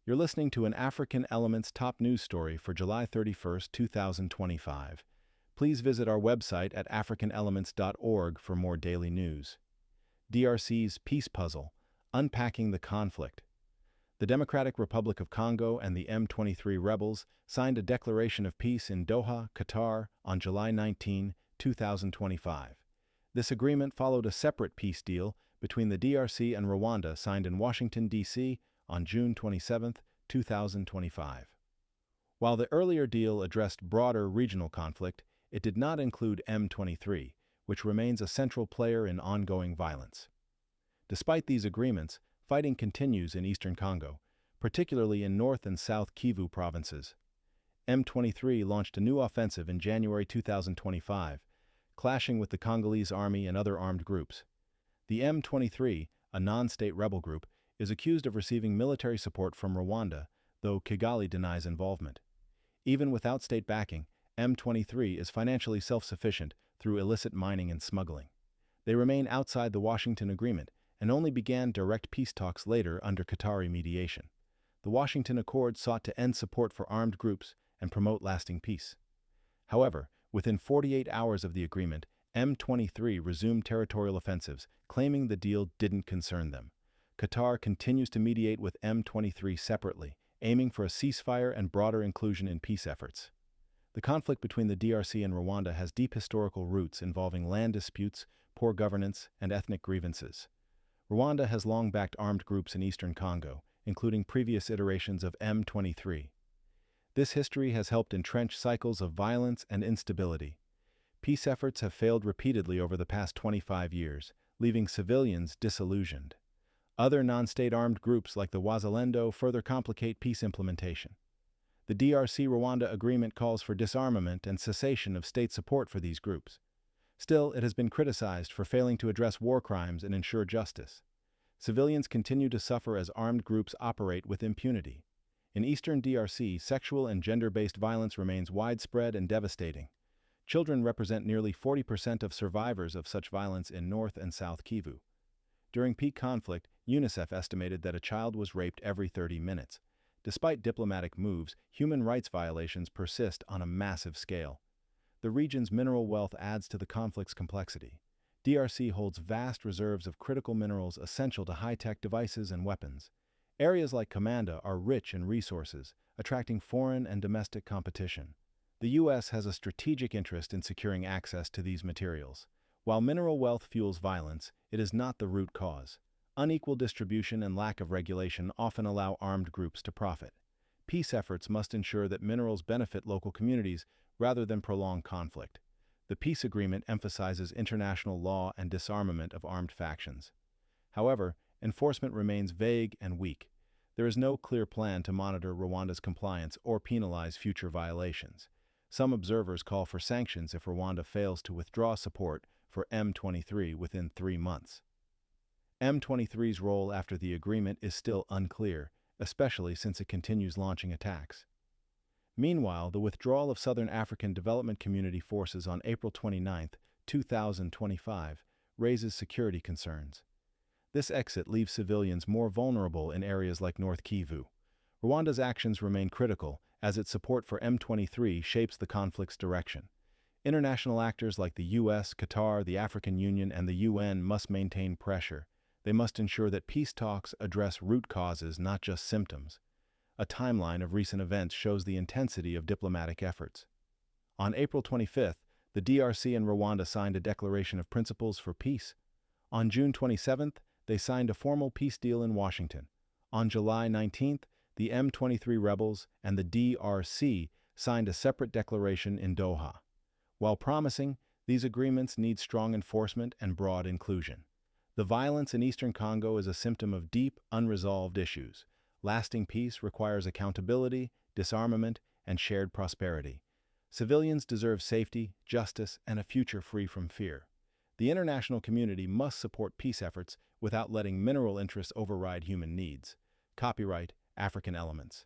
You're listening to an African Elements top news story for July 31st, 2025. Please visit our website at africanelements.org for more daily news. DRC's Peace Puzzle, Unpacking the Conflict. The Democratic Republic of Congo and the M23 rebels signed a declaration of peace in Doha, Qatar, on July 19, 2025. This agreement followed a separate peace deal between the DRC and Rwanda signed in Washington, D.C., on June 27, 2025. While the earlier deal addressed broader regional conflict, it did not include M23, which remains a central player in ongoing violence. Despite these agreements, fighting continues in eastern Congo, particularly in North and South Kivu provinces. M23 launched a new offensive in January 2025, clashing with the Congolese army and other armed groups. The M23, a non-state rebel group, is accused of receiving military support from Rwanda, though Kigali denies involvement. Even without state backing, M23 is financially self-sufficient through illicit mining and smuggling. They remain outside the Washington Agreement and only began direct peace talks later under Qatari mediation. The Washington Accord sought to end support for armed groups and promote lasting peace. However, within 48 hours of the agreement, M23 resumed territorial offensives, claiming the deal didn't concern them. Qatar continues to mediate with M23 separately, aiming for a ceasefire and broader inclusion in peace efforts. The conflict between the DRC and Rwanda has deep historical roots involving land disputes, poor governance, and ethnic grievances. Rwanda has long backed armed groups in eastern Congo, including previous iterations of M23. This history has helped entrench cycles of violence and instability. Peace efforts have failed repeatedly over the past 25 years, leaving civilians disillusioned. Other non-state armed groups like the Wazalendo further complicate peace implementation. The DRC-Rwanda agreement calls for disarmament and cessation of state support for these groups. Still, it has been criticized for failing to address war crimes and ensure justice. Civilians continue to suffer as armed groups operate with impunity. In eastern DRC, sexual and gender-based violence remains widespread and devastating. Children represent nearly 40% of survivors of such violence in North and South Kivu. During peak conflict, UNICEF estimated that a child was raped every 30 minutes. Despite diplomatic moves, human rights violations persist on a massive scale. The region's mineral wealth adds to the conflict's complexity. DRC holds vast reserves of critical minerals essential to high-tech devices and weapons. Areas like Kamanda are rich in resources, attracting foreign and domestic competition. The U.S. has a strategic interest in securing access to these materials. While mineral wealth fuels violence, it is not the root cause. Unequal distribution and lack of regulation often allow armed groups to profit. Peace efforts must ensure that minerals benefit local communities rather than prolong conflict. The peace agreement emphasizes international law and disarmament of armed factions. However, enforcement remains vague and weak. There is no clear plan to monitor Rwanda's compliance or penalize future violations. Some observers call for sanctions if Rwanda fails to withdraw support for M23 within 3 months. M23's role after the agreement is still unclear, especially since it continues launching attacks. Meanwhile, the withdrawal of Southern African Development Community forces on April 29, 2025, raises security concerns. This exit leaves civilians more vulnerable in areas like North Kivu. Rwanda's actions remain critical, as its support for M23 shapes the conflict's direction. International actors like the U.S., Qatar, the African Union, and the UN must maintain pressure. They must ensure that peace talks address root causes, not just symptoms. A timeline of recent events shows the intensity of diplomatic efforts. On April 25th, the DRC and Rwanda signed a declaration of principles for peace. On June 27th, they signed a formal peace deal in Washington. On July 19th, the M23 rebels and the DRC signed a separate declaration in Doha. While promising, these agreements need strong enforcement and broad inclusion. The violence in eastern Congo is a symptom of deep, unresolved issues. Lasting peace requires accountability, disarmament, and shared prosperity. Civilians deserve safety, justice, and a future free from fear. The international community must support peace efforts without letting mineral interests override human needs. Copyright African Elements.